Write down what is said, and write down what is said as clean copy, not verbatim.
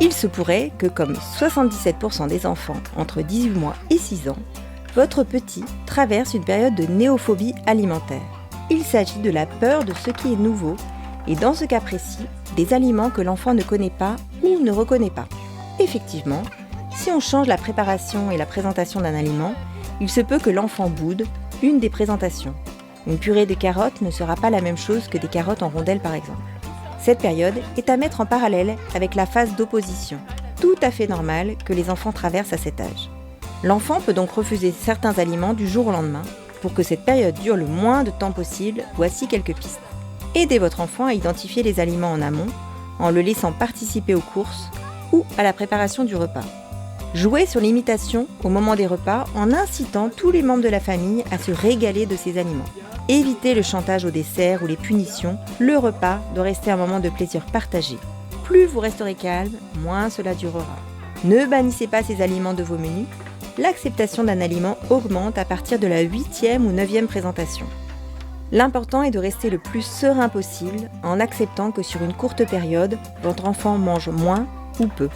Il se pourrait que, comme 77% des enfants entre 18 mois et 6 ans, votre petit traverse une période de néophobie alimentaire. Il s'agit de la peur de ce qui est nouveau et dans ce cas précis, des aliments que l'enfant ne connaît pas ou ne reconnaît pas. Effectivement, si on change la préparation et la présentation d'un aliment, il se peut que l'enfant boude une des présentations. Une purée de carottes ne sera pas la même chose que des carottes en rondelles par exemple. Cette période est à mettre en parallèle avec la phase d'opposition, tout à fait normale que les enfants traversent à cet âge. L'enfant peut donc refuser certains aliments du jour au lendemain. Pour que cette période dure le moins de temps possible, voici quelques pistes. Aidez votre enfant à identifier les aliments en amont, en le laissant participer aux courses ou à la préparation du repas. Jouez sur l'imitation au moment des repas en incitant tous les membres de la famille à se régaler de ces aliments. Évitez le chantage au dessert ou les punitions, le repas doit rester un moment de plaisir partagé. Plus vous resterez calme, moins cela durera. Ne bannissez pas ces aliments de vos menus, l'acceptation d'un aliment augmente à partir de la 8e ou 9e présentation. L'important est de rester le plus serein possible en acceptant que sur une courte période, votre enfant mange moins ou peu.